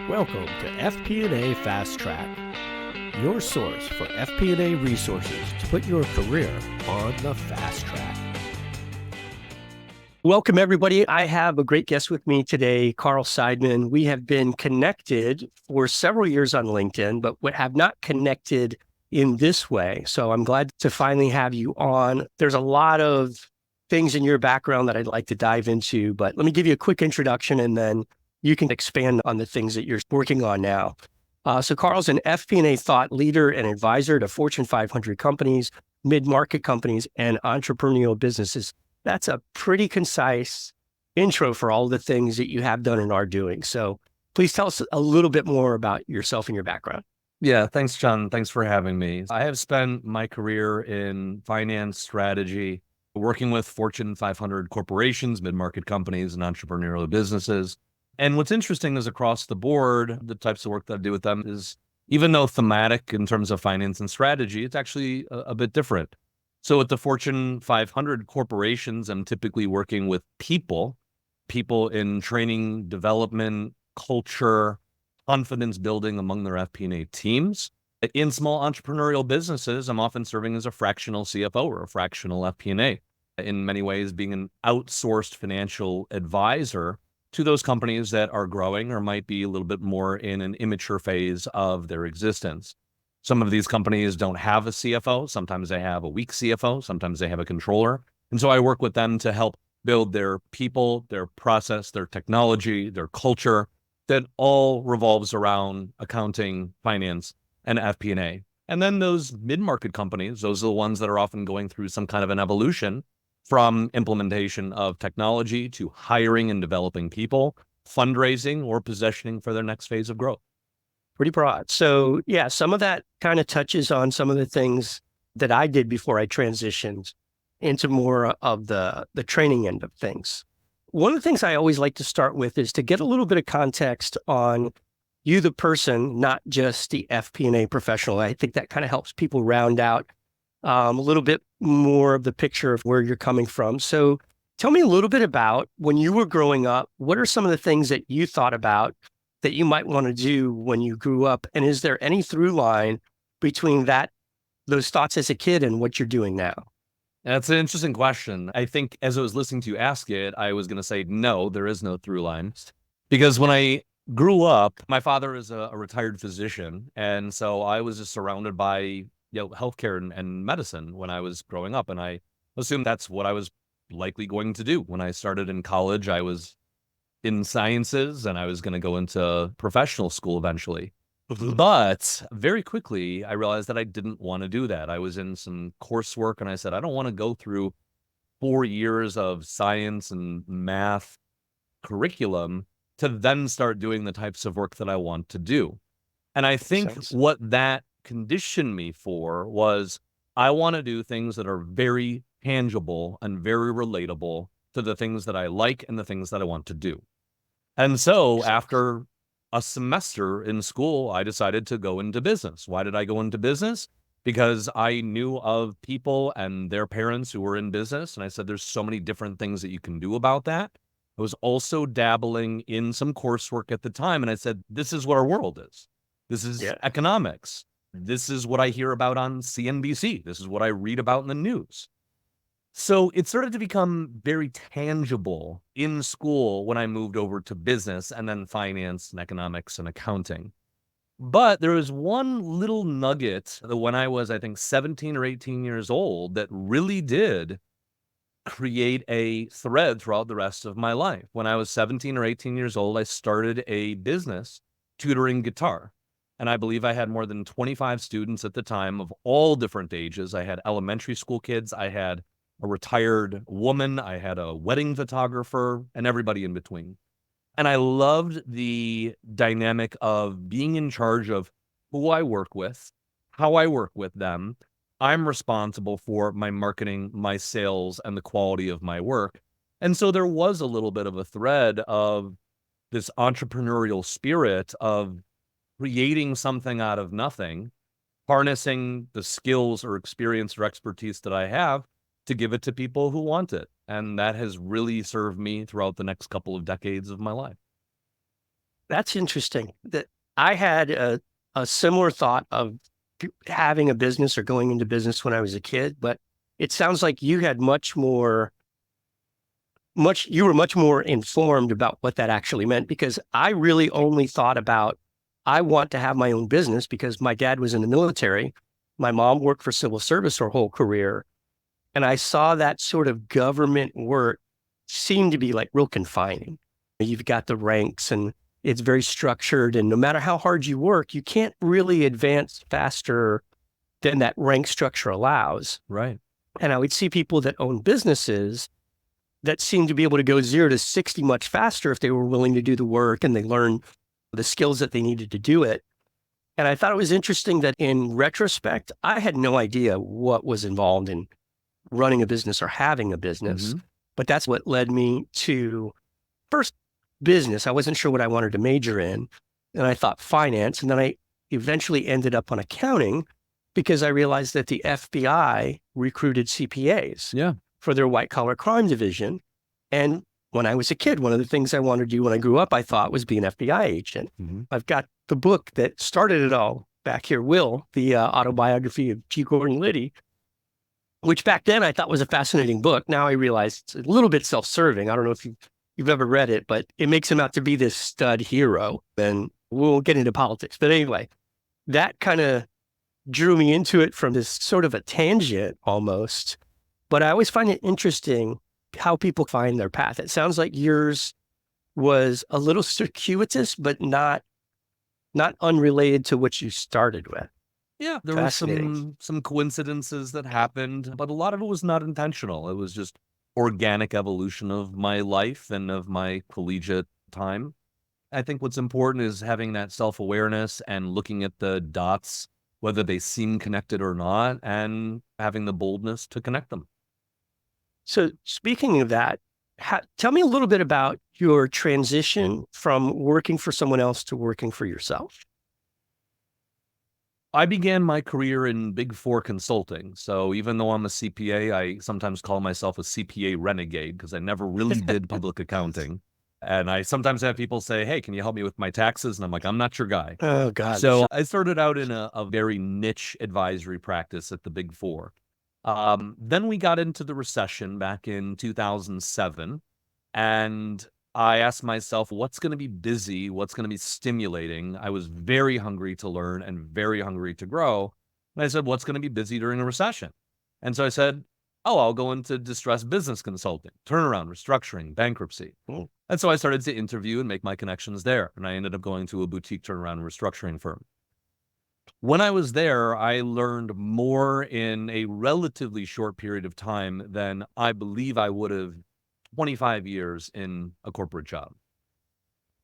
Welcome to FP&A Fast Track, your source for FP&A resources to put your career on the fast track. Welcome, everybody. I have a great guest with me today, Carl Seidman. We have been connected for several years on LinkedIn, but we have not connected in this way. So I'm glad to finally have you on. There's a lot of things in your background that I'd like to dive into, but let me give you a quick introduction and then you can expand on the things that you're working on now. So Carl's an FP&A thought leader and advisor to Fortune 500 companies, mid-market companies, and entrepreneurial businesses. That's a pretty concise intro for all the things that you have done and are doing. So please tell us a little bit more about yourself and your background. Yeah, thanks, John. Thanks for having me. I have spent my career in finance strategy, working with Fortune 500 corporations, mid-market companies, and entrepreneurial businesses. And what's interesting is across the board, the types of work that I do with them is, even though thematic in terms of finance and strategy, it's actually a bit different. So at the Fortune 500 corporations, I'm typically working with people in training, development, culture, confidence building among their FP&A teams. In small entrepreneurial businesses, I'm often serving as a fractional CFO or a fractional FP&A, in many ways being an outsourced financial advisor to those companies that are growing or might be a little bit more in an immature phase of their existence. Some of these companies don't have a CFO. Sometimes they have a weak CFO. Sometimes they have a controller. And so I work with them to help build their people, their process, their technology, their culture that all revolves around accounting, finance, and FP&A. And then those mid-market companies, those are the ones that are often going through some kind of an evolution from implementation of technology to hiring and developing people, fundraising, or positioning for their next phase of growth. Pretty broad. So yeah, some of that kind of touches on some of the things that I did before I transitioned into more of the training end of things. One of the things I always like to start with is to get a little bit of context on you, the person, not just the FP&A professional. I think that kind of helps people round out a little bit more of the picture of where you're coming from. So tell me a little bit about when you were growing up, what are some of the things that you thought about that you might want to do when you grew up? And is there any through line between those thoughts as a kid and what you're doing now? That's an interesting question. I think as I was listening to you ask it, I was going to say, no, there is no through line. Because when I grew up, my father is a retired physician. And so I was just surrounded by healthcare and medicine when I was growing up. And I assumed that's what I was likely going to do. When I started in college, I was in sciences and I was going to go into professional school eventually. Mm-hmm. But very quickly, I realized that I didn't want to do that. I was in some coursework and I said, I don't want to go through 4 years of science and math curriculum to then start doing the types of work that I want to do. And I think what that conditioned me for was I want to do things that are very tangible and very relatable to the things that I like and the things that I want to do. And so after a semester in school, I decided to go into business. Why did I go into business? Because I knew of people and their parents who were in business. And I said, there's so many different things that you can do about that. I was also dabbling in some coursework at the time. And I said, this is what our world is. This is economics. This is what I hear about on CNBC. This is what I read about in the news. So it started to become very tangible in school when I moved over to business and then finance and economics and accounting. But there was one little nugget that when I was, I think, 17 or 18 years old that really did create a thread throughout the rest of my life. When I was 17 or 18 years old, I started a business tutoring guitar. And I believe I had more than 25 students at the time of all different ages. I had elementary school kids. I had a retired woman. I had a wedding photographer and everybody in between. And I loved the dynamic of being in charge of who I work with, how I work with them. I'm responsible for my marketing, my sales, and the quality of my work. And so there was a little bit of a thread of this entrepreneurial spirit of creating something out of nothing, harnessing the skills or experience or expertise that I have to give it to people who want it. And that has really served me throughout the next couple of decades of my life. That's interesting. That I had a similar thought of having a business or going into business when I was a kid, but it sounds like you had you were much more informed about what that actually meant, because I really only thought about, I want to have my own business because my dad was in the military. My mom worked for civil service her whole career. And I saw that sort of government work seemed to be like real confining. You've got the ranks and it's very structured. And no matter how hard you work, you can't really advance faster than that rank structure allows. Right. And I would see people that own businesses that seemed to be able to go 0 to 60 much faster if they were willing to do the work and they learned the skills that they needed to do it. And I thought it was interesting that in retrospect, I had no idea what was involved in running a business or having a business. Mm-hmm. But that's what led me to first business. I wasn't sure what I wanted to major in. And I thought finance. And then I eventually ended up on accounting because I realized that the FBI recruited CPAs for their white collar crime division. And when I was a kid, one of the things I wanted to do when I grew up, I thought was be an FBI agent. Mm-hmm. I've got the book that started it all back here, Will, the autobiography of G. Gordon Liddy, which back then I thought was a fascinating book. Now I realize it's a little bit self-serving. I don't know if you've ever read it, but it makes him out to be this stud hero. And we'll get into politics. But anyway, that kind of drew me into it from this sort of a tangent almost. But I always find it interesting how people find their path. It sounds like yours was a little circuitous, but not unrelated to what you started with. Yeah, there were some coincidences that happened, but a lot of it was not intentional. It was just organic evolution of my life and of my collegiate time. I think what's important is having that self-awareness and looking at the dots, whether they seem connected or not, and having the boldness to connect them. So speaking of that, tell me a little bit about your transition from working for someone else to working for yourself. I began my career in Big Four consulting. So even though I'm a CPA, I sometimes call myself a CPA renegade because I never really did public accounting. And I sometimes have people say, hey, can you help me with my taxes? And I'm like, I'm not your guy. Oh, God. So I started out in a very niche advisory practice at the Big Four. Then we got into the recession back in 2007. And I asked myself, what's going to be busy? What's going to be stimulating? I was very hungry to learn and very hungry to grow. And I said, what's going to be busy during a recession? And so I said, oh, I'll go into distressed business consulting, turnaround, restructuring, bankruptcy. Mm. And so I started to interview and make my connections there. And I ended up going to a boutique turnaround and restructuring firm. When I was there, I learned more in a relatively short period of time than I believe I would have 25 years in a corporate job.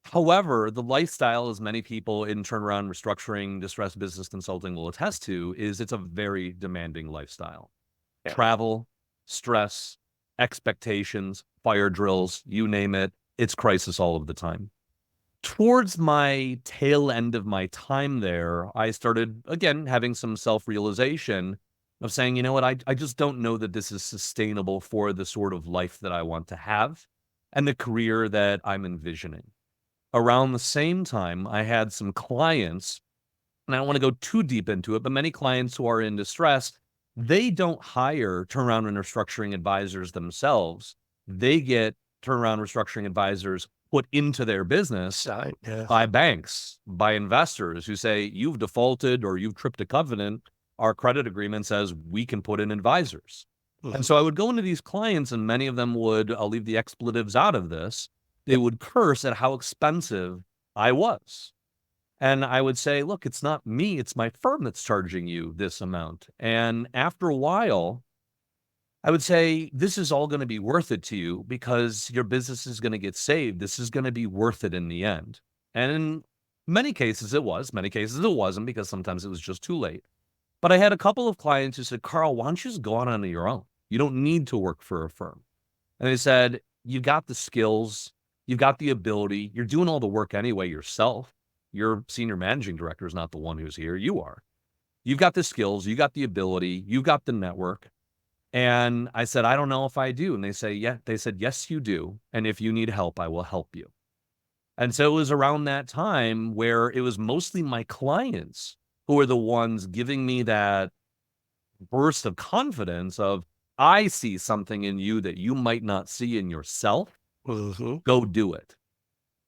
However, the lifestyle, as many people in turnaround, restructuring, distressed business consulting will attest to, is it's a very demanding lifestyle. Yeah. Travel, stress, expectations, fire drills, you name it, it's crisis all of the time. Towards my tail end of my time there, I started, again, having some self-realization of saying, you know what, I just don't know that this is sustainable for the sort of life that I want to have and the career that I'm envisioning. Around the same time, I had some clients, and I don't want to go too deep into it, but many clients who are in distress, they don't hire turnaround and restructuring advisors themselves. They get turnaround restructuring advisors put into their business by banks, by investors who say, you've defaulted or you've tripped a covenant. Our credit agreement says we can put in advisors. Mm-hmm. And so I would go into these clients and many of them would, I'll leave the expletives out of this, they would curse at how expensive I was. And I would say, look, it's not me, it's my firm that's charging you this amount. And after a while, I would say, this is all going to be worth it to you because your business is going to get saved. This is going to be worth it in the end. And in many cases it was, many cases it wasn't because sometimes it was just too late. But I had a couple of clients who said, Carl, why don't you just go out on your own? You don't need to work for a firm. And they said, you've got the skills, you've got the ability, you're doing all the work anyway yourself. Your senior managing director is not the one who's here, you are. You've got the skills, you got the ability, you've got the network. And I said, I don't know if I do. And they said, yes, you do. And if you need help, I will help you. And so it was around that time where it was mostly my clients who were the ones giving me that burst of confidence of, I see something in you that you might not see in yourself. Hmm. Go do it.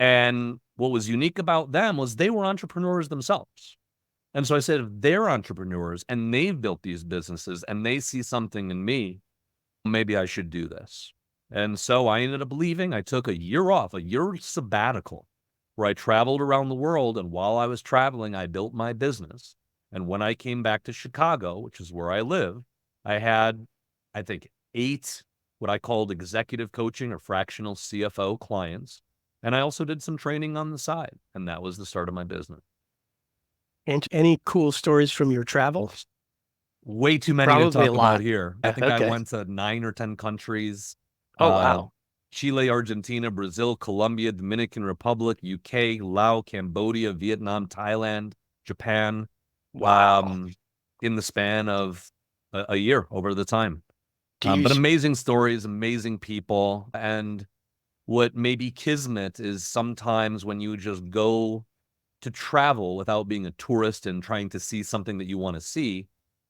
And what was unique about them was they were entrepreneurs themselves. And so I said, if they're entrepreneurs and they've built these businesses and they see something in me, maybe I should do this. And so I ended up leaving. I took a year off, a year sabbatical, where I traveled around the world. And while I was traveling, I built my business. And when I came back to Chicago, which is where I live, I had, I think, 8 what I called executive coaching or fractional CFO clients. And I also did some training on the side. And that was the start of my business. And any cool stories from your travels? Way too many to Probably a talk about lot. here. I think I Okay. went to 9 or 10 countries. Oh, Uh, wow. Chile, Argentina, Brazil, Colombia, Dominican Republic, UK, Laos, Cambodia, Vietnam, Thailand, Japan, Wow. um, in the span of a year over the time. Do you, But amazing stories, amazing people. And what may be kismet is sometimes when you just go to travel without being a tourist and trying to see something that you want to see,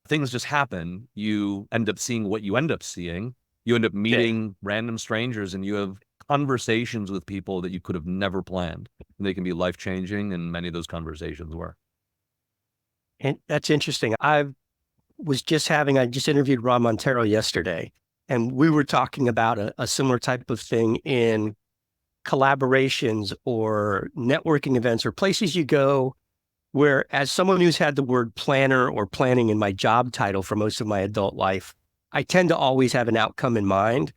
things just happen. You end up seeing what you end up seeing. You end up yeah. meeting random strangers and you have conversations with people that you could have never planned. And they can be life-changing, and many of those conversations were. And that's interesting. I just interviewed Ron Montero yesterday, and we were talking about a similar type of thing in collaborations or networking events or places you go where, as someone who's had the word planner or planning in my job title for most of my adult life, I tend to always have an outcome in mind.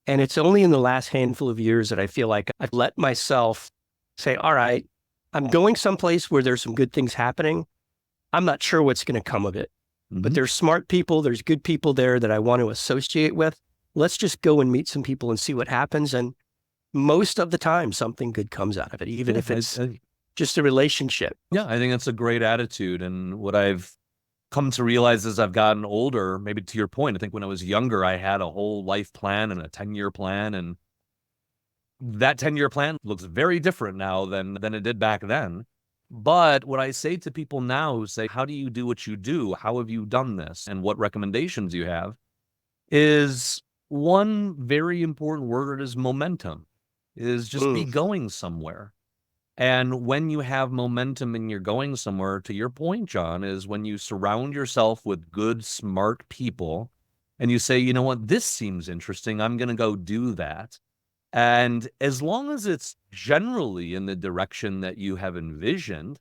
And it's only in the last handful of years that I feel like I've let myself say, all right, I'm going someplace where there's some good things happening. I'm not sure what's going to come of it, but Mhm. there's smart people, there's good people there that I want to associate with. Let's just go and meet some people and see what happens. And most of the time, something good comes out of it, even Yeah, if it's just a relationship. yeah, I think that's a great attitude. And what I've come to realize as I've gotten older, maybe to your point, I think when I was younger, I had a whole life plan and a 10-year plan. And that 10-year plan looks very different now than it did back then. But what I say to people now who say, how do you do what you do? How have you done this? And what recommendations you have is one very important word is momentum, is just be Mm, going somewhere. And when you have momentum and you're going somewhere, to your point, John, is when you surround yourself with good, smart people and you say, you know what, this seems interesting. I'm going to go do that. And as long as it's generally in the direction that you have envisioned,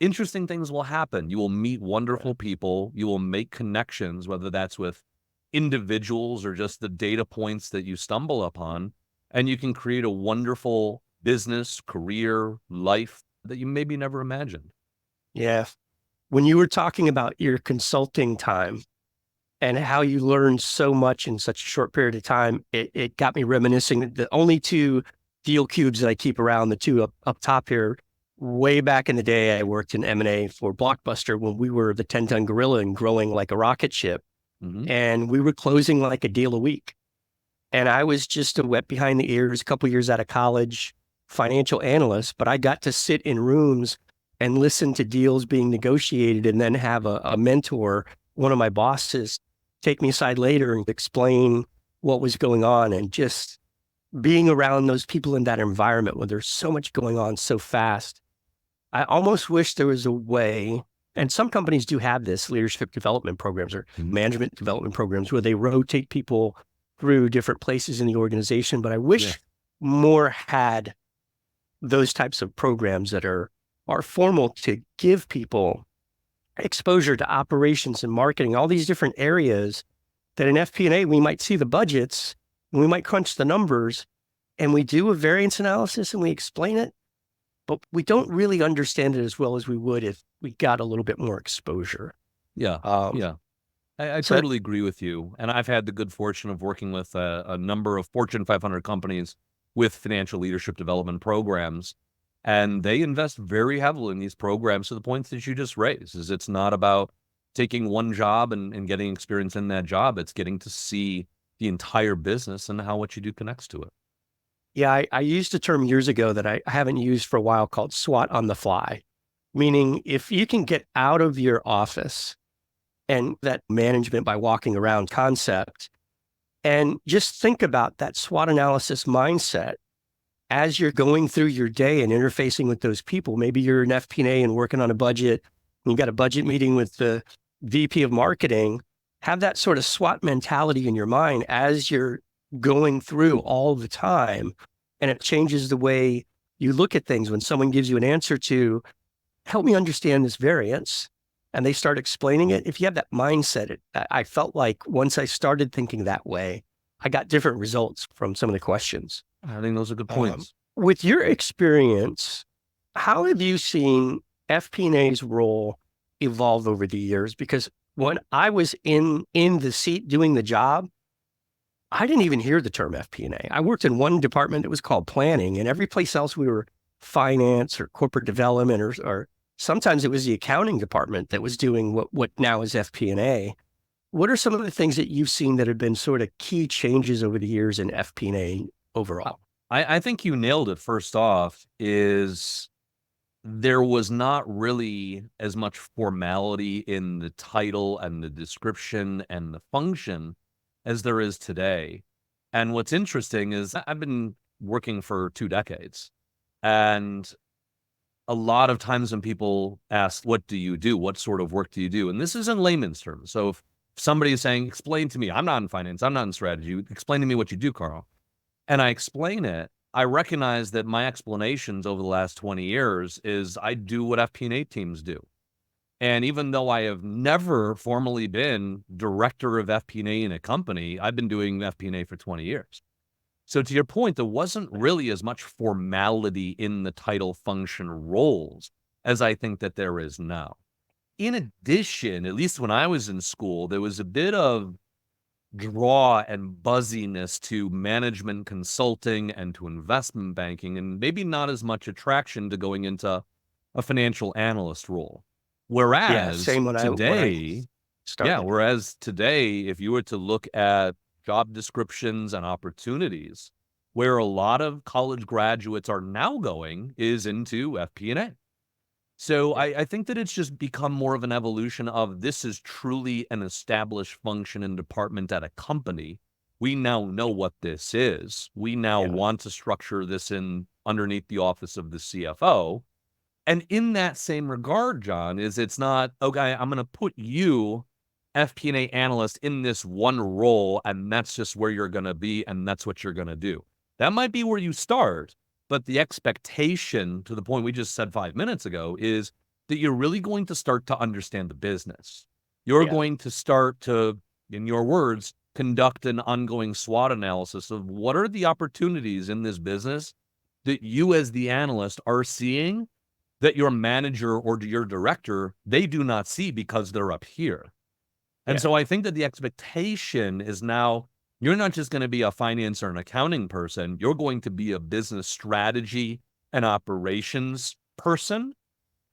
interesting things will happen. You will meet wonderful people. You will make connections, whether that's with individuals or just the data points that you stumble upon. And you can create a wonderful business, career, life that you maybe never imagined. yeah. When you were talking about your consulting time and how you learned so much in such a short period of time, it got me reminiscing that the only 2 deal cubes that I keep around, the 2 up top here, way back in the day, I worked in M&A for Blockbuster when we were the 10-ton gorilla and growing like a rocket ship. Hmm. And we were closing like a deal a week. And I was just a wet behind the ears, a couple years out of college, financial analyst, but I got to sit in rooms and listen to deals being negotiated and then have a mentor, one of my bosses, take me aside later and explain what was going on. And just being around those people in that environment where there's so much going on so fast. I almost wish there was a way, and some companies do have this leadership development programs or Hmm. management development programs where they rotate people through different places in the organization. But I Yeah. wish more had those types of programs that are formal to give people exposure to operations and marketing, all these different areas that in FP&A, we might see the budgets and we might crunch the numbers and we do a variance analysis and we explain it, but we don't really understand it as well as we would if we got a little bit more exposure. Yeah. Um, Yeah. I so totally agree with you. And I've had the good fortune of working with a number of Fortune 500 companies with financial leadership development programs. And they invest very heavily in these programs to the points that you just raised. Is it's not about taking one job and getting experience in that job. It's getting to see the entire business and how what you do connects to it. Yeah, I used a term years ago that I haven't used for a while called SWOT on the fly, meaning if you can get out of your office and that management by walking around concept and just think about that SWOT analysis mindset as you're going through your day and interfacing with those people. Maybe you're an FP&A and working on a budget, and you got a budget meeting with the VP of marketing. Have that sort of SWOT mentality in your mind as you're going through all the time. And it changes the way you look at things when someone gives you an answer to help me understand this variance and they start explaining it. If you have that mindset, I felt like once I started thinking that way, I got different results from some of the questions. I think those are good points. With your experience, how have you seen FP&A's role evolve over the years? Because when I was in the seat doing the job, I didn't even hear the term FP&A. I worked in one department that was called planning, and every place else we were finance or corporate development, or sometimes it was the accounting department that was doing what now is FP&A. What are some of the things that you've seen that have been sort of key changes over the years in FP&A overall? I think you nailed it. First off, is there was not really as much formality in the title and the description and the function as there is today. And what's interesting is I've been working for 2 decades, and a lot of times when people ask, what do you do? What sort of work do you do? And this is in layman's terms. So if somebody is saying, explain to me, I'm not in finance, I'm not in strategy, explain to me what you do, Carl. And I explain it, I recognize that my explanations over the last 20 years is I do what FP&A teams do. And even though I have never formally been director of FP&A in a company, I've been doing FP&A for 20 years. So to your point, there wasn't really as much formality in the title function roles as I think that there is now. In addition, at least when I was in school, there was a bit of draw and buzziness to management consulting and to investment banking, and maybe not as much attraction to going into a financial analyst role. Whereas same when I started. whereas today, if you were to look at job descriptions and opportunities, where a lot of college graduates are now going is into FP&A. So I think that it's just become more of an evolution of this is truly an established function and department at a company. We now know what this is. We now want to structure this in underneath the office of the CFO. And in that same regard, John, is it's not, okay, I'm going to put you, FP&A analyst, in this one role, and that's just where you're going to be, and that's what you're going to do. That might be where you start. But the expectation, to the point we just said 5 minutes ago, is that you're really going to start to understand the business. You're going to start to, in your words, conduct an ongoing SWOT analysis of what are the opportunities in this business that you as the analyst are seeing that your manager or your director, they do not see because they're up here. And so I think that the expectation is now, you're not just going to be a finance or an accounting person. You're going to be a business strategy and operations person.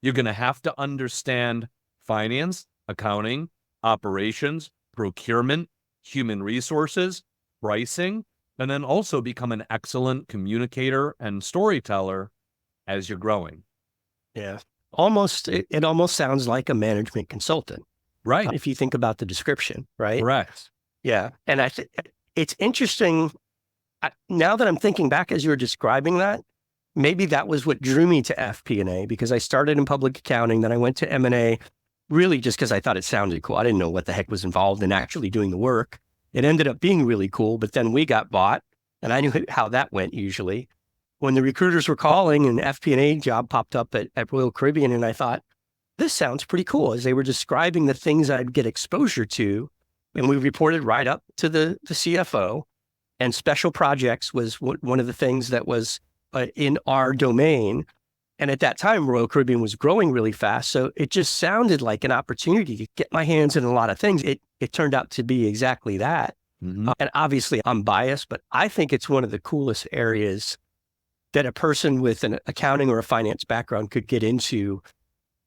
You're going to have to understand finance, accounting, operations, procurement, human resources, pricing, and then also become an excellent communicator and storyteller as you're growing. Yeah. It almost sounds like a management consultant. Right. If you think about the description, right? Correct. Yeah. And I think it's interesting. Now that I'm thinking back as you were describing that, maybe that was what drew me to FP&A, because I started in public accounting. Then I went to M&A really just because I thought it sounded cool. I didn't know what the heck was involved in actually doing the work. It ended up being really cool, but then we got bought and I knew how that went usually. When the recruiters were calling, an FP&A job popped up at Royal Caribbean, and I thought, this sounds pretty cool, as they were describing the things I'd get exposure to. And we reported right up to the CFO, and special projects was one of the things that was in our domain. And at that time, Royal Caribbean was growing really fast. So it just sounded like an opportunity to get my hands in a lot of things. It turned out to be exactly that. Mm-hmm. And obviously I'm biased, but I think it's one of the coolest areas that a person with an accounting or a finance background could get into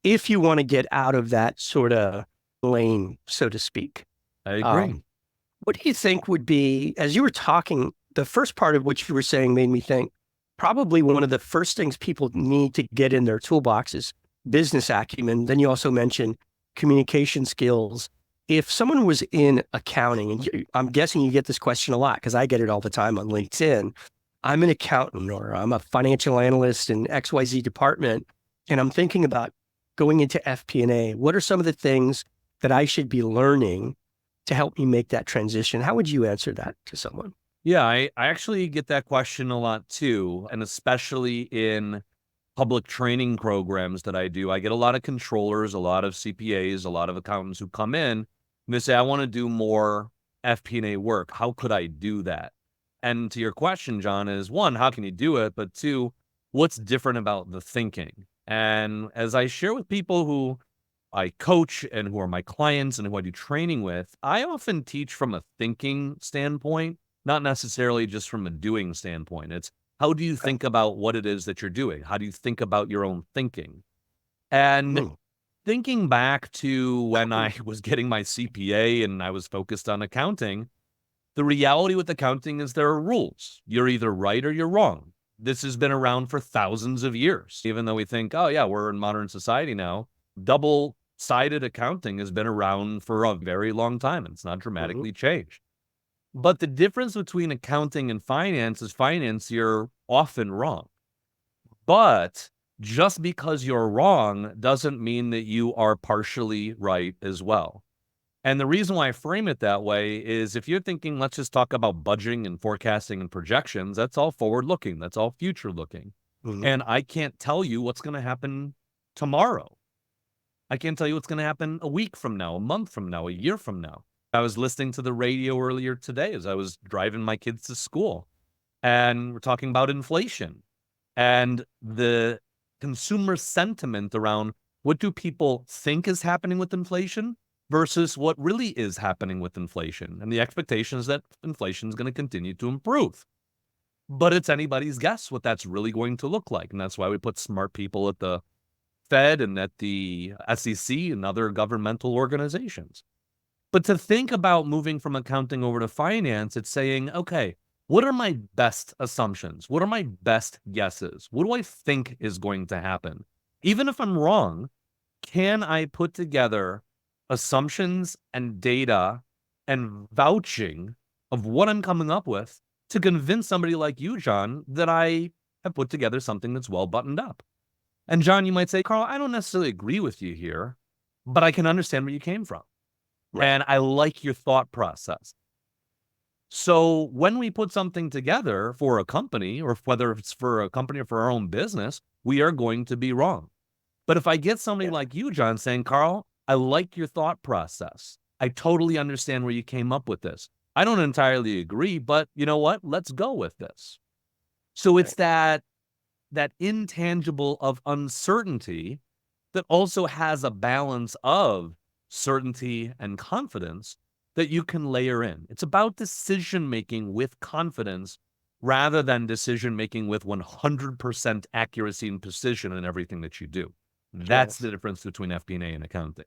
if you want to get out of that sort of lane, so to speak. I agree. What do you think would be, as you were talking the first part of what you were saying made me think probably one of the first things people need to get in their toolbox is business acumen. Then you also mentioned communication skills. If someone was in accounting, and I'm guessing you get this question a lot because I get it all the time on LinkedIn. I'm an accountant or I'm a financial analyst in XYZ department, and I'm thinking about going into FP&A. What are some of the things that I should be learning to help me make that transition? How would you answer that to someone? Yeah, I actually get that question a lot too. And especially in public training programs that I do, I get a lot of controllers, a lot of CPAs, a lot of accountants who come in and they say, I want to do more FP&A work. How could I do that? And to your question, John, is one, how can you do it? But two, what's different about the thinking? And as I share with people who I coach and who are my clients and who I do training with, I often teach from a thinking standpoint, not necessarily just from a doing standpoint. It's how do you think about what it is that you're doing? How do you think about your own thinking? And thinking back to when I was getting my CPA and I was focused on accounting, the reality with accounting is there are rules. You're either right or you're wrong. This has been around for thousands of years. Even though we think, oh yeah, we're in modern society now, double-sided accounting has been around for a very long time and it's not dramatically changed. But the difference between accounting and finance is finance, you're often wrong. But just because you're wrong doesn't mean that you are partially right as well. And the reason why I frame it that way is if you're thinking, let's just talk about budgeting and forecasting and projections, that's all forward looking. That's all future looking. And I can't tell you what's going to happen tomorrow. I can't tell you what's going to happen a week from now, a month from now, a year from now. I was listening to the radio earlier today as I was driving my kids to school, and we're talking about inflation and the consumer sentiment around what do people think is happening with inflation versus what really is happening with inflation. And the expectation is that inflation is going to continue to improve. But it's anybody's guess what that's really going to look like. And that's why we put smart people at the Fed and at the SEC and other governmental organizations. But to think about moving from accounting over to finance, it's saying, okay, what are my best assumptions? What are my best guesses? What do I think is going to happen? Even if I'm wrong, can I put together assumptions and data and vouching of what I'm coming up with to convince somebody like you, John, that I have put together something that's well buttoned up? And John, you might say, Carl, I don't necessarily agree with you here, but I can understand where you came from. Right. And I like your thought process. So when we put something together for a company, or whether it's for a company or for our own business, we are going to be wrong. But if I get somebody like you, John, saying, Carl, I like your thought process. I totally understand where you came up with this. I don't entirely agree, but you know what? Let's go with this. So it's that intangible of uncertainty that also has a balance of certainty and confidence that you can layer in. It's about decision-making with confidence rather than decision-making with 100% accuracy and precision in everything that you do. That's the difference between FP&A and accounting.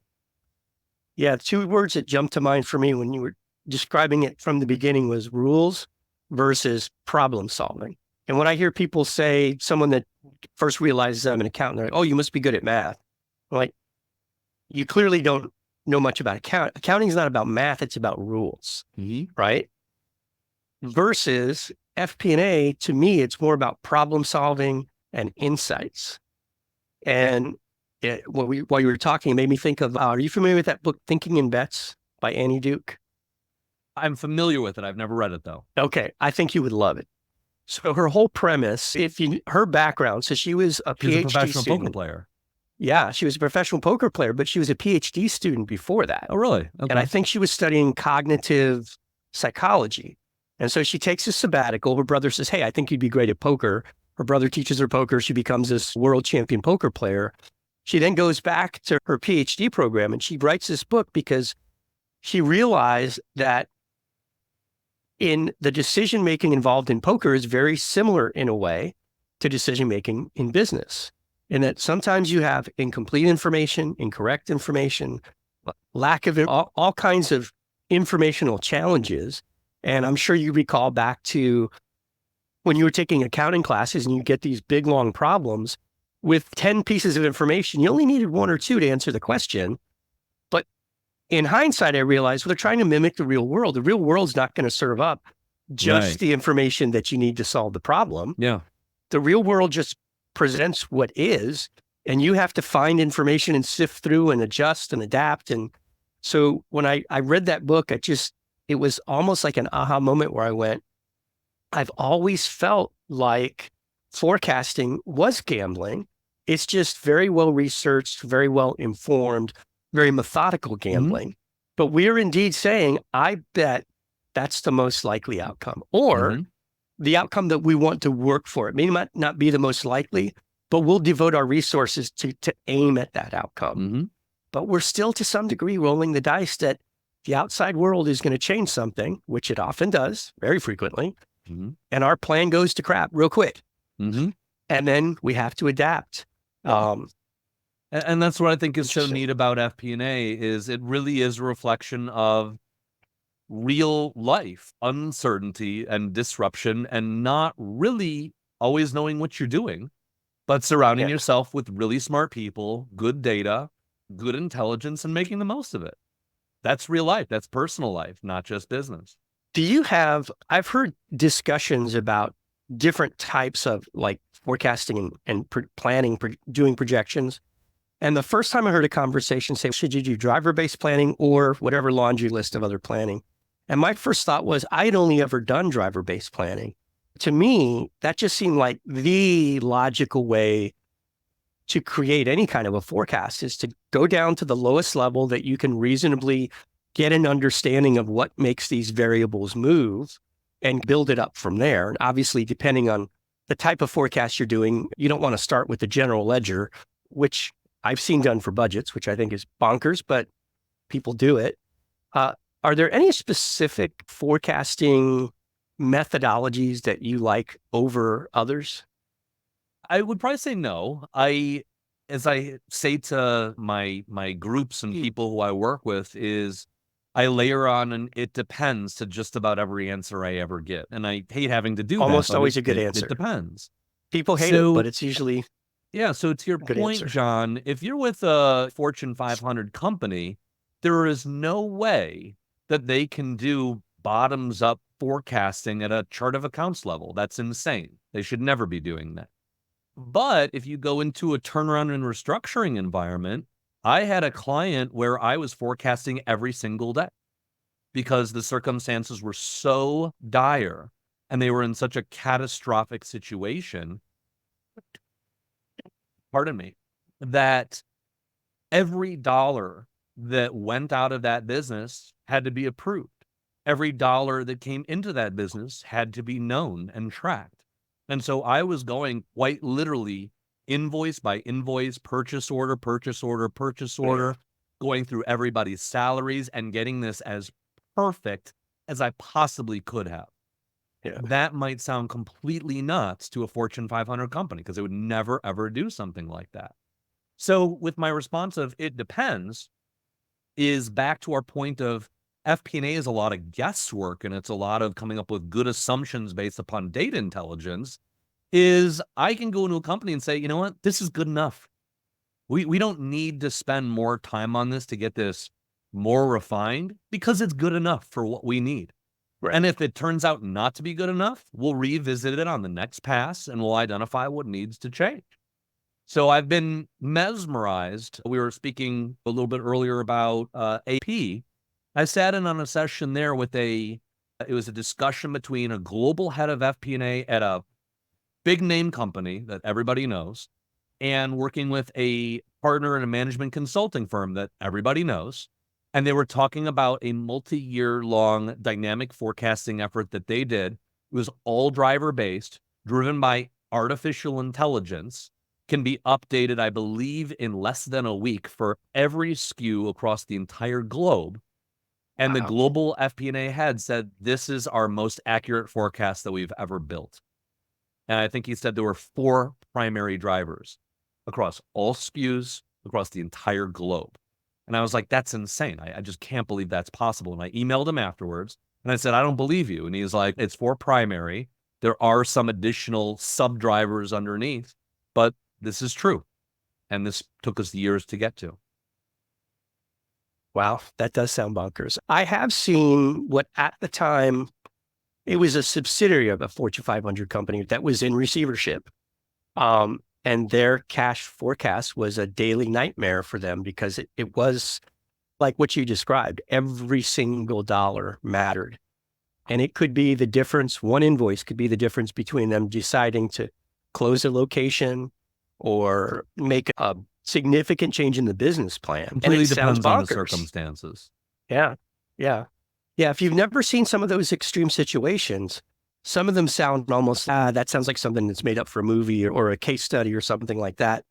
Yeah, two words that jumped to mind for me when you were describing it from the beginning was rules versus problem solving. And when I hear people say, someone that first realizes I'm an accountant, they're like, oh, you must be good at math. I'm like, you clearly don't know much about accounting. Accounting is not about math, it's about rules, right? Versus FP&A, to me, it's more about problem solving and insights. And while you were talking, it made me think of, are you familiar with that book, Thinking in Bets by Annie Duke? I'm familiar with it. I've never read it, though. Okay, I think you would love it. So her whole premise, her background, so she was a PhD professional student. Poker player. Yeah, she was a professional poker player, but she was a PhD student before that. Oh, really? Okay. And I think she was studying cognitive psychology. And so she takes a sabbatical. Her brother says, hey, I think you'd be great at poker. Her brother teaches her poker. She becomes this world champion poker player. She then goes back to her PhD program and she writes this book because she realized that in the decision-making involved in poker is very similar in a way to decision-making in business. In that sometimes you have incomplete information, incorrect information, lack of all kinds of informational challenges. And I'm sure you recall back to when you were taking accounting classes and you get these big, long problems with 10 pieces of information, you only needed one or two to answer the question. But in hindsight, I realized they're trying to mimic the real world. The real world's not going to serve up just Right. the information that you need to solve the problem. Yeah. The real world just presents what is, and you have to find information and sift through and adjust and adapt. And so when I read that book, it was almost like an aha moment where I went, I've always felt like forecasting was gambling. It's just very well researched, very well informed, very methodical gambling. But we're indeed saying, I bet that's the most likely outcome, or the outcome that we want to work for. It may not be the most likely, but we'll devote our resources to aim at that outcome. But we're still, to some degree, rolling the dice that the outside world is going to change something, which it often does, very frequently. And our plan goes to crap real quick. And then we have to adapt. And that's what I think is so neat about FP&A is it really is a reflection of real life uncertainty and disruption, and not really always knowing what you're doing, but surrounding yourself with really smart people, good data, good intelligence, and making the most of it. That's real life. That's personal life, not just business. I've heard discussions about different types of like forecasting and planning, doing projections. And the first time I heard a conversation say, should you do driver-based planning or whatever laundry list of other planning? And my first thought was, I had only ever done driver-based planning. To me, that just seemed like the logical way to create any kind of a forecast, is to go down to the lowest level that you can reasonably get an understanding of what makes these variables move and build it up from there. And obviously, depending on the type of forecast you're doing, you don't want to start with the general ledger, which I've seen done for budgets, which I think is bonkers, but people do it. Are there any specific forecasting methodologies that you like over others? I would probably say no. As I say to my groups and people who I work with, is I layer on an "it depends" to just about every answer I ever get. And I hate having to do that. Almost but always a good answer. It depends. People hate it, but it's usually yeah. So to your good point, answer. John, if you're with a Fortune 500 company, there is no way that they can do bottoms up forecasting at a chart of accounts level. That's insane. They should never be doing that. But if you go into a turnaround and restructuring environment, I had a client where I was forecasting every single day because the circumstances were so dire and they were in such a catastrophic situation, pardon me, that every dollar that went out of that business had to be approved. Every dollar that came into that business had to be known and tracked. And so I was going quite literally invoice by invoice, purchase order, going through everybody's salaries and getting this as perfect as I possibly could have. Yeah. That might sound completely nuts to a Fortune 500 company because they would never, ever do something like that. So with my response of "it depends" is back to our point of FP&A is a lot of guesswork, and it's a lot of coming up with good assumptions based upon data intelligence. Is I can go into a company and say, you know what, this is good enough. We don't need to spend more time on this to get this more refined because it's good enough for what we need. Right. And if it turns out not to be good enough, we'll revisit it on the next pass and we'll identify what needs to change. So I've been mesmerized. We were speaking a little bit earlier about AP. I sat in on a session there with it was a discussion between a global head of FP&A at a big name company that everybody knows, and working with a partner in a management consulting firm that everybody knows. And they were talking about a multi-year long dynamic forecasting effort that they did. It was all driver based, driven by artificial intelligence, can be updated, I believe, in less than a week for every SKU across the entire globe. And the global FP&A head said, this is our most accurate forecast that we've ever built. And I think he said there were 4 primary drivers across all SKUs, across the entire globe. And I was like, that's insane. I just can't believe that's possible. And I emailed him afterwards. And I said, I don't believe you. And he's like, it's for primary. There are some additional sub drivers underneath, but this is true. And this took us years to get to. Wow, that does sound bonkers. I have seen what at the time, it was a subsidiary of a Fortune 500 company that was in receivership. And their cash forecast was a daily nightmare for them because it was like what you described. Every single dollar mattered. And it could be the difference, one invoice could be the difference between them deciding to close a location or make a significant change in the business plan. And Completely it sounds depends on the bonkers. circumstances. Yeah. Yeah. Yeah. If you've never seen some of those extreme situations, some of them sound almost, that sounds like something that's made up for a movie or a case study or something like that.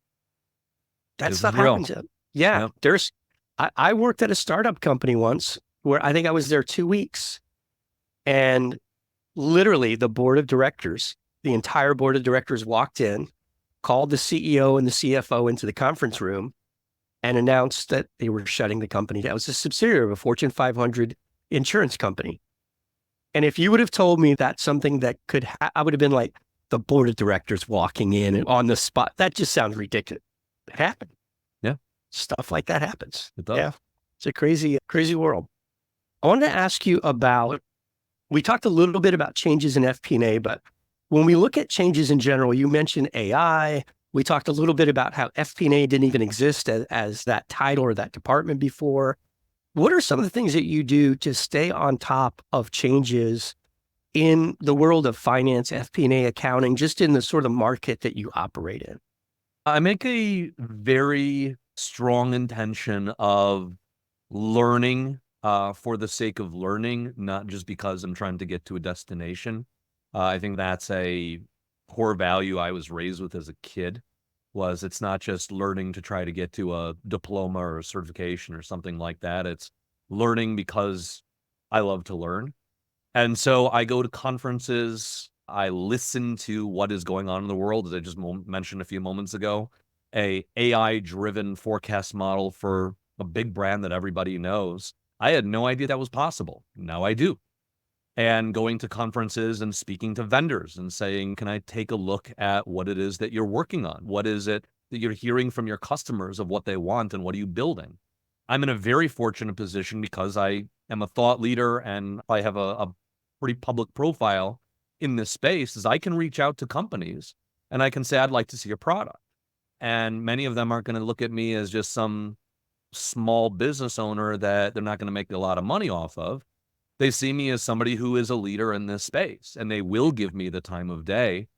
That This stuff is real. happens. Yeah. Yep. I worked at a startup company once where I think I was there 2 weeks, and literally the board of directors, the entire board of directors walked in, called the CEO and the CFO into the conference room and announced that they were shutting the company down. It was a subsidiary of a Fortune 500 insurance company. And if you would have told me that's something that could, I would have been like, the board of directors walking in and on the spot. That just sounds ridiculous. It happened. Yeah. Stuff like that happens. It does. Yeah. It's a crazy, crazy world. I wanted to ask you about, we talked a little bit about changes in FP&A, but when we look at changes in general, you mentioned AI. We talked a little bit about how FP&A didn't even exist as that title or that department before. What are some of the things that you do to stay on top of changes in the world of finance, FP&A, accounting, just in the sort of market that you operate in? I make a very strong intention of learning for the sake of learning, not just because I'm trying to get to a destination. I think that's a core value I was raised with as a kid, was it's not just learning to try to get to a diploma or a certification or something like that. It's learning because I love to learn. And so I go to conferences, I listen to what is going on in the world, as I just mentioned a few moments ago, a AI-driven forecast model for a big brand that everybody knows. I had no idea that was possible. Now I do. And going to conferences and speaking to vendors and saying, can I take a look at what it is that you're working on? What is it that you're hearing from your customers of what they want and what are you building? I'm in a very fortunate position because I am a thought leader and I have a pretty public profile in this space, is I can reach out to companies and I can say, I'd like to see a product. And many of them aren't going to look at me as just some small business owner that they're not going to make a lot of money off of. They see me as somebody who is a leader in this space, and they will give me the time of day.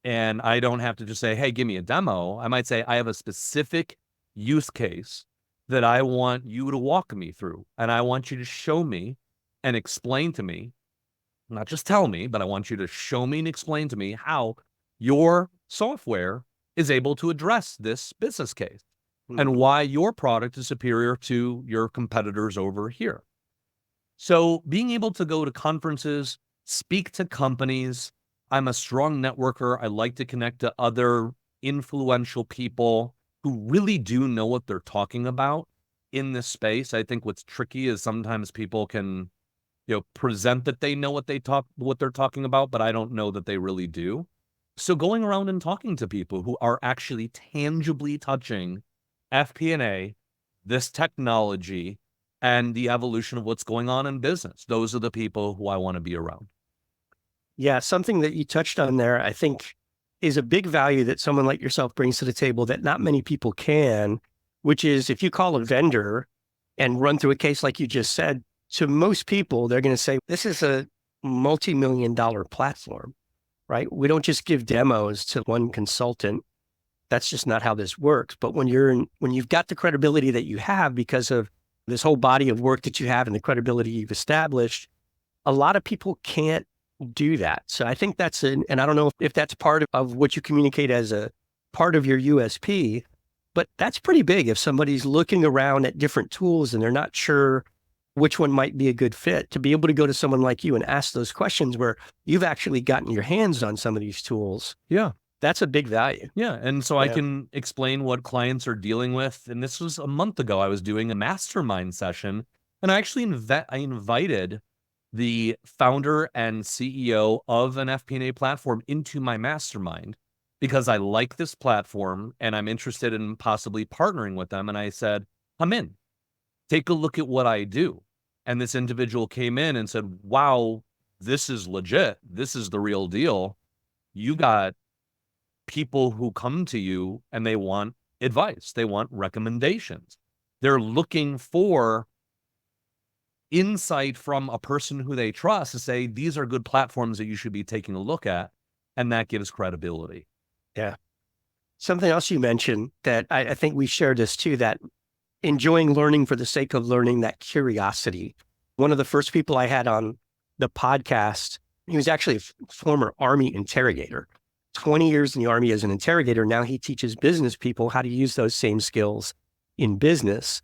And I don't have to just say, hey, give me a demo. I might say, I have a specific use case that I want you to walk me through. And I want you to show me and explain to me, not just tell me, but I want you to show me and explain to me how your software is able to address this business case and why your product is superior to your competitors over here. So being able to go to conferences, speak to companies, I'm a strong networker. I like to connect to other influential people who really do know what they're talking about in this space. I think what's tricky is sometimes people can, present that they know what they're talking about, but I don't know that they really do. So going around and talking to people who are actually tangibly touching FP&A, this technology, and the evolution of what's going on in business. Those are the people who I want to be around. Yeah, something that you touched on there, I think, is a big value that someone like yourself brings to the table that not many people can, which is if you call a vendor and run through a case like you just said, to most people, they're going to say, this is a multi-million-dollar platform, right? We don't just give demos to one consultant. That's just not how this works. But when you've got the credibility that you have because of this whole body of work that you have and the credibility you've established, a lot of people can't do that. So I think and I don't know if that's part of what you communicate as a part of your USP, but that's pretty big. If somebody's looking around at different tools and they're not sure which one might be a good fit, to be able to go to someone like you and ask those questions where you've actually gotten your hands on some of these tools. Yeah. That's a big value. Yeah. And so I can explain what clients are dealing with. And this was a month ago. I was doing a mastermind session and I actually I invited the founder and CEO of an FP&A platform into my mastermind because I like this platform and I'm interested in possibly partnering with them. And I said, come in, take a look at what I do. And this individual came in and said, wow, this is legit. This is the real deal. You got people who come to you and they want advice. They want recommendations. They're looking for insight from a person who they trust to say, these are good platforms that you should be taking a look at. And that gives credibility. Yeah. Something else you mentioned that I think we shared this too, that enjoying learning for the sake of learning, that curiosity. One of the first people I had on the podcast, he was actually a former Army interrogator, 20 years in the Army as an interrogator. Now he teaches business people how to use those same skills in business.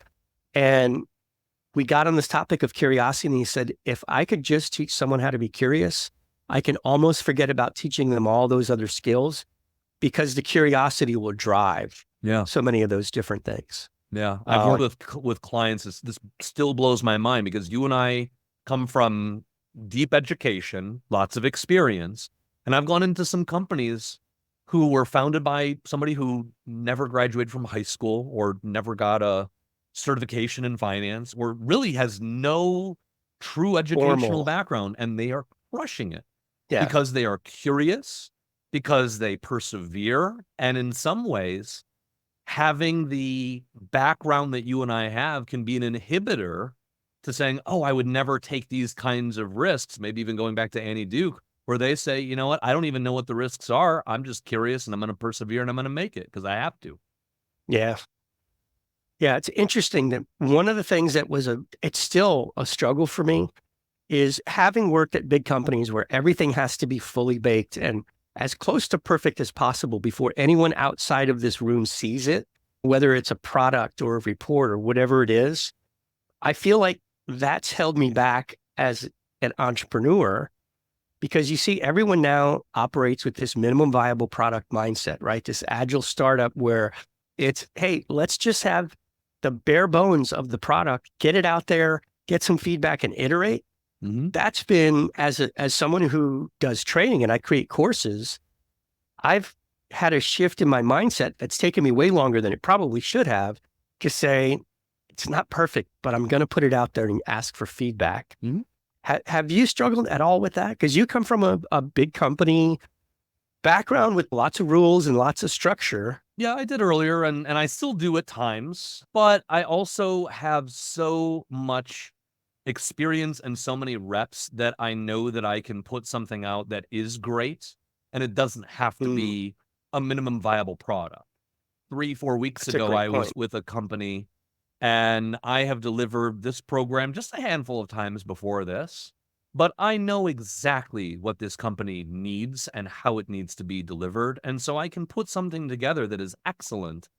And we got on this topic of curiosity, and he said, if I could just teach someone how to be curious, I can almost forget about teaching them all those other skills because the curiosity will drive so many of those different things. Yeah. I've worked with clients. This still blows my mind because you and I come from deep education, lots of experience. And I've gone into some companies who were founded by somebody who never graduated from high school or never got a certification in finance or really has no true educational background, and they are crushing it because they are curious, because they persevere. And in some ways, having the background that you and I have can be an inhibitor to saying, oh, I would never take these kinds of risks. Maybe even going back to Annie Duke, where they say, you know what, I don't even know what the risks are. I'm just curious and I'm going to persevere and I'm going to make it because I have to. Yeah. Yeah. It's interesting that one of the things that it's still a struggle for me is having worked at big companies where everything has to be fully baked and as close to perfect as possible before anyone outside of this room sees it, whether it's a product or a report or whatever it is. I feel like that's held me back as an entrepreneur because you see everyone now operates with this minimum viable product mindset, right? This agile startup where it's, hey, let's just have the bare bones of the product, get it out there, get some feedback and iterate. Mm-hmm. That's been, as someone who does training and I create courses, I've had a shift in my mindset that's taken me way longer than it probably should have to say, it's not perfect, but I'm going to put it out there and ask for feedback. Mm-hmm. Have you struggled at all with that? Because you come from a big company background with lots of rules and lots of structure. Yeah, I did earlier and I still do at times, but I also have so much experience and so many reps that I know that I can put something out that is great and it doesn't have to be a minimum viable product. 3-4 weeks ago, I was with a company and I have delivered this program just a handful of times before this, but I know exactly what this company needs and how it needs to be delivered. And so I can put something together that is excellent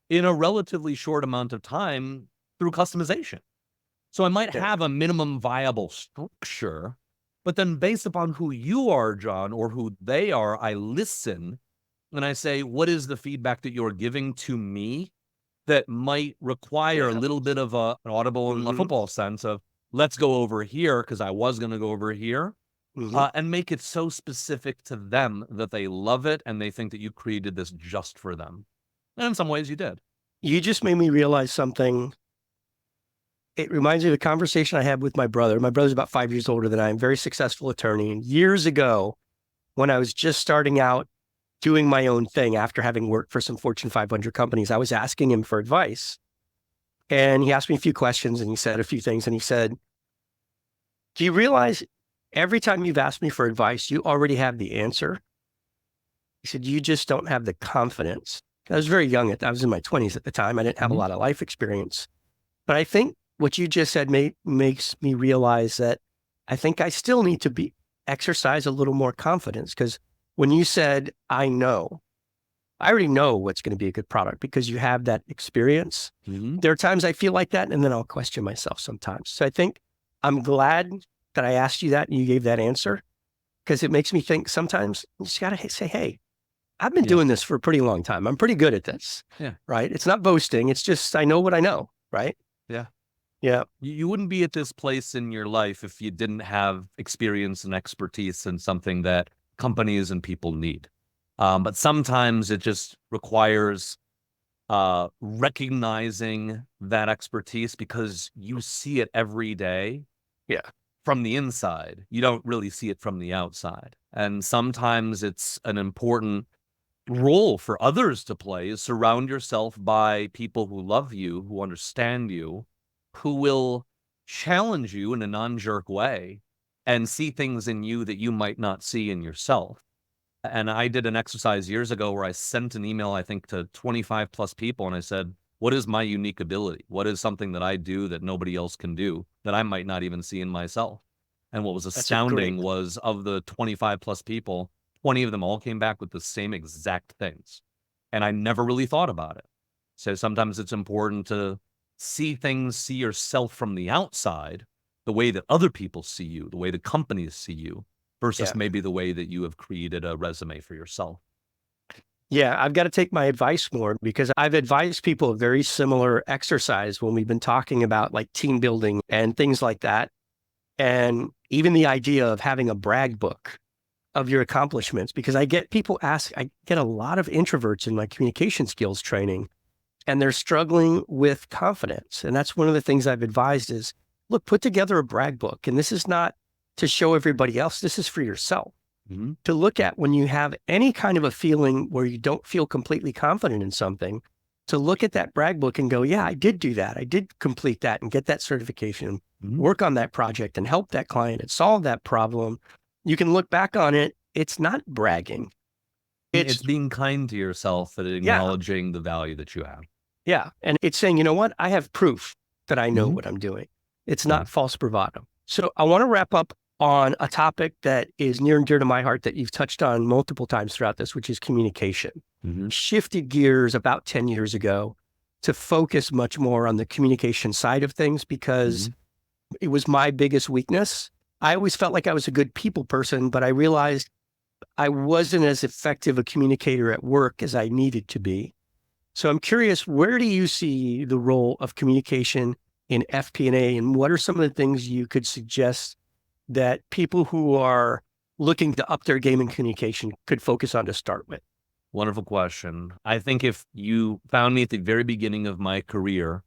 in a relatively short amount of time through customization. So I might have a minimum viable structure, but then based upon who you are, John, or who they are, I listen and I say, what is the feedback that you're giving to me that might require a little bit of an audible in a football sense of, let's go over here because I was going to go over here, and make it so specific to them that they love it and they think that you created this just for them. And in some ways you did. You just made me realize something. It reminds me of a conversation I had with my brother. My brother's about 5 years older than I am, very successful attorney. And years ago, when I was just starting out doing my own thing after having worked for some Fortune 500 companies, I was asking him for advice. And he asked me a few questions and he said a few things. And he said, do you realize every time you've asked me for advice, you already have the answer? He said, you just don't have the confidence. I was very young. I was in my 20s at the time. I didn't have a lot of life experience. But I think what you just said makes me realize that I think I still need to exercise a little more confidence, because when you said, I already know what's going to be a good product because you have that experience. There are times I feel like that, and then I'll question myself sometimes. So I think I'm glad that I asked you that and you gave that answer, because it makes me think sometimes you just got to say, hey, I've been doing this for a pretty long time. I'm pretty good at this. Yeah. Right. It's not boasting. It's just, I know what I know. Right. Yeah. Yeah. You wouldn't be at this place in your life if you didn't have experience and expertise in something that companies and people need. But sometimes it just requires recognizing that expertise because you see it every day Yeah. from the inside. You don't really see it from the outside. And sometimes it's an important role for others to play is surround yourself by people who love you, who understand you, who will challenge you in a non-jerk way and see things in you that you might not see in yourself. And I did an exercise years ago where I sent an email, I think, to 25 plus people. And I said, what is my unique ability? What is something that I do that nobody else can do that I might not even see in myself? And what was That's a great, astounding was of the 25 plus people, 20 of them all came back with the same exact things. And I never really thought about it. So sometimes it's important to see things, see yourself from the outside, the way that other people see you, the way the companies see you, versus yeah. maybe the way that you have created a resume for yourself. Yeah, I've got to take my advice more because I've advised people a very similar exercise when we've been talking about like team building and things like that. And even the idea of having a brag book of your accomplishments, because I get a lot of introverts in my communication skills training, and they're struggling with confidence. And that's one of the things I've advised is, look, put together a brag book. And this is not to show everybody else. This is for yourself to look at when you have any kind of a feeling where you don't feel completely confident in something, to look at that brag book and go, yeah, I did do that. I did complete that and get that certification, work on that project and help that client and solve that problem. You can look back on it. It's not bragging. It's being kind to yourself and Yeah, acknowledging the value that you have. yeah. And it's saying, you know what? I have proof that I know Mhm. what I'm doing. It's Yeah. not false bravado. So I want to wrap up on a topic that is near and dear to my heart that you've touched on multiple times throughout this, which is communication. Shifted gears about 10 years ago to focus much more on the communication side of things because it was my biggest weakness. I always felt like I was a good people person, but I realized I wasn't as effective a communicator at work as I needed to be. So I'm curious, where do you see the role of communication in FP&A, and what are some of the things you could suggest that people who are looking to up their game in communication could focus on to start with? Wonderful question. I think if you found me at the very beginning of my career,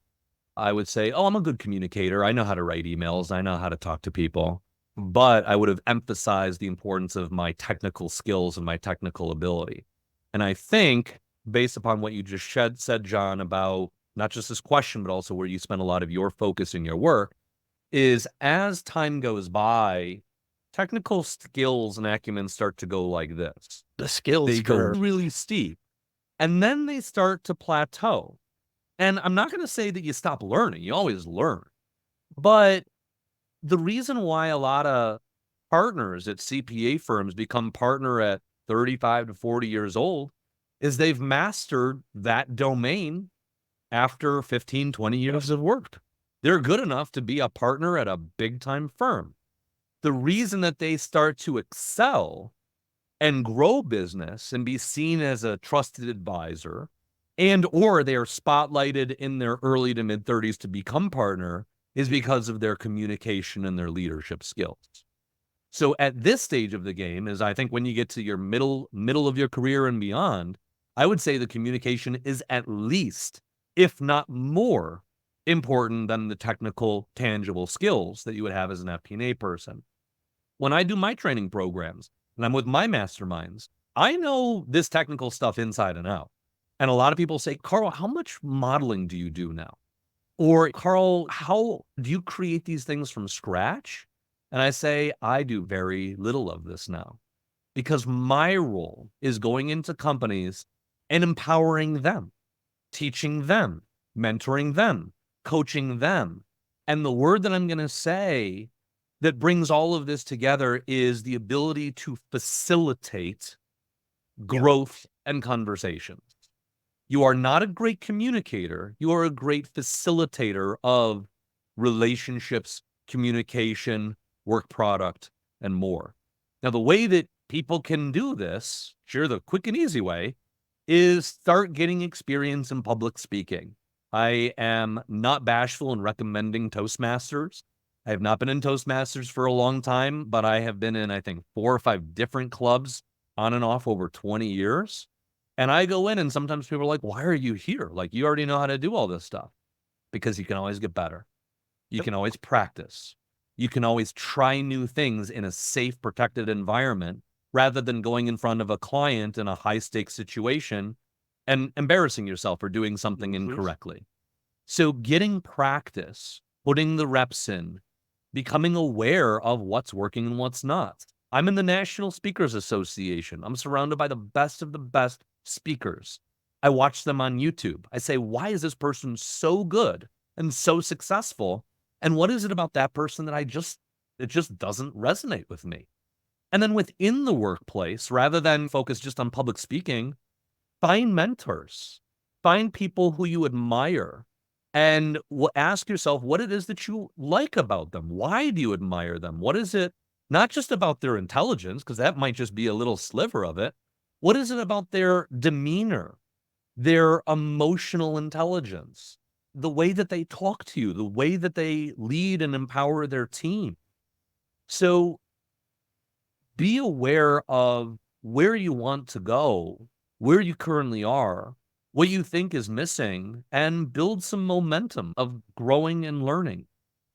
I would say, oh, I'm a good communicator. I know how to write emails. I know how to talk to people. But I would have emphasized the importance of my technical skills and my technical ability. And I think, based upon what you just said, John, about not just this question, but also where you spend a lot of your focus in your work, is as time goes by, technical skills and acumen start to go like this. The skills They go curve. really steep, and then they start to plateau. And I'm not going to say that you stop learning. You always learn. But the reason why a lot of partners at CPA firms become partner at 35 to 40 years old is they've mastered that domain after 15, 20 years of work. They're good enough to be a partner at a big time firm. The reason that they start to excel and grow business and be seen as a trusted advisor, and or they are spotlighted in their early to mid 30s to become partner, is because of their communication and their leadership skills. So at this stage of the game, is I think when you get to your middle of your career and beyond, I would say the communication is at least, if not more, important than the technical, tangible skills that you would have as an FP&A person. When I do my training programs and I'm with my masterminds, I know this technical stuff inside and out. And a lot of people say, Carl, how much modeling do you do now? Or, Carl, how do you create these things from scratch? And I say, I do very little of this now because my role is going into companies and empowering them, teaching them, mentoring them, coaching them. And the word that I'm going to say that brings all of this together is the ability to facilitate growth and conversations. You are not a great communicator. You are a great facilitator of relationships, communication, work product, and more. Now, the way that people can do this, sure, the quick and easy way, is start getting experience in public speaking. I am not bashful in recommending Toastmasters. I have not been in Toastmasters for a long time, but I have been in, I think, 4 or 5 different clubs on and off over 20 years. And I go in and sometimes people are like, why are you here? Like, you already know how to do all this stuff. Because you can always get better. You can always practice. You can always try new things in a safe, protected environment rather than going in front of a client in a high-stakes situation and embarrassing yourself for doing something incorrectly. So getting practice, putting the reps in, becoming aware of what's working and what's not. I'm in the National Speakers Association. I'm surrounded by the best of the best speakers. I watch them on YouTube. I say, why is this person so good and so successful? And what is it about that person that it just doesn't resonate with me? And then within the workplace, rather than focus just on public speaking, find mentors, find people who you admire, and ask yourself what it is that you like about them. Why do you admire them? What is it, not just about their intelligence, because that might just be a little sliver of it. What is it about their demeanor, their emotional intelligence, the way that they talk to you, the way that they lead and empower their team? So be aware of where you want to go, where you currently are, what you think is missing, and build some momentum of growing and learning.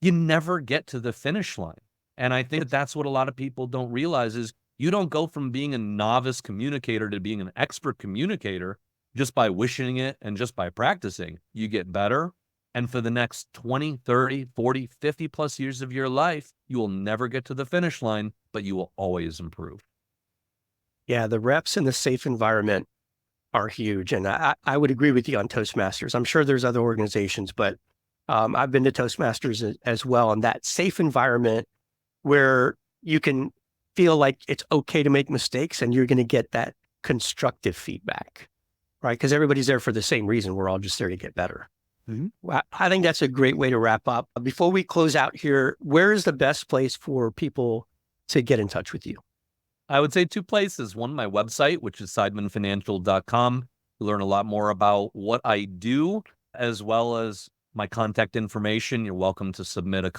You never get to the finish line. And I think that's what a lot of people don't realize is you don't go from being a novice communicator to being an expert communicator just by wishing it and just by practicing. You get better. And for the next 20, 30, 40, 50 plus years of your life, you will never get to the finish line, but you will always improve. Yeah, the reps in the safe environment are huge. And I would agree with you on Toastmasters. I'm sure there's other organizations, but I've been to Toastmasters as well. And that safe environment where you can feel like it's okay to make mistakes and you're going to get that constructive feedback, right? Because everybody's there for the same reason. We're all just there to get better. Well, I think that's a great way to wrap up. Before we close out here, where is the best place for people to get in touch with you? I would say 2 places. One, my website, which is seidmanfinancial.com. You learn a lot more about what I do, as well as my contact information. You're welcome to submit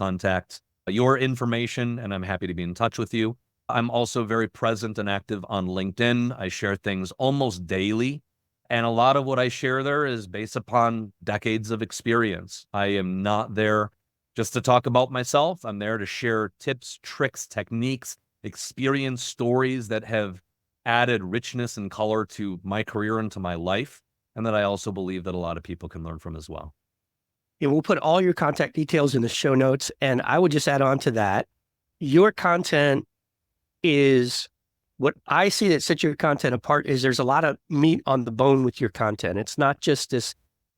your information, and I'm happy to be in touch with you. I'm also very present and active on LinkedIn. I share things almost daily. And a lot of what I share there is based upon decades of experience. I am not there just to talk about myself. I'm there to share tips, tricks, techniques, experience stories that have added richness and color to my career and to my life, and that I also believe that a lot of people can learn from as well. And we'll put all your contact details in the show notes. And I would just add on to that, your content is what I see that sets your content apart is there's a lot of meat on the bone with your content. It's not just this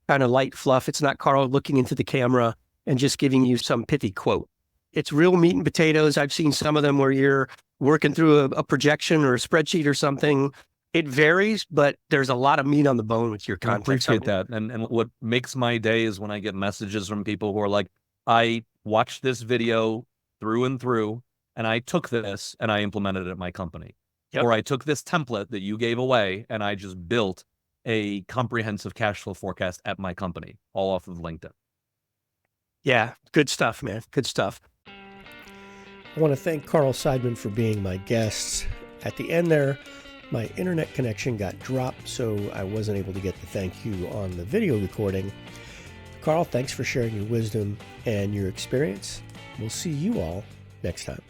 kind of light fluff. It's not Carl looking into the camera and just giving you some pithy quote. It's real meat and potatoes. I've seen some of them where you're working through a projection or a spreadsheet or something. It varies, but there's a lot of meat on the bone with your content. I appreciate that. And what makes my day is when I get messages from people who are like, I watched this video through and through, and I took this and I implemented it at my company. Yep. Or I took this template that you gave away and I just built a comprehensive cash flow forecast at my company, all off of LinkedIn. Yeah, good stuff, man. Good stuff. I want to thank Carl Seidman for being my guest. At the end there, my internet connection got dropped, so I wasn't able to get the thank you on the video recording. Carl, thanks for sharing your wisdom and your experience. We'll see you all next time.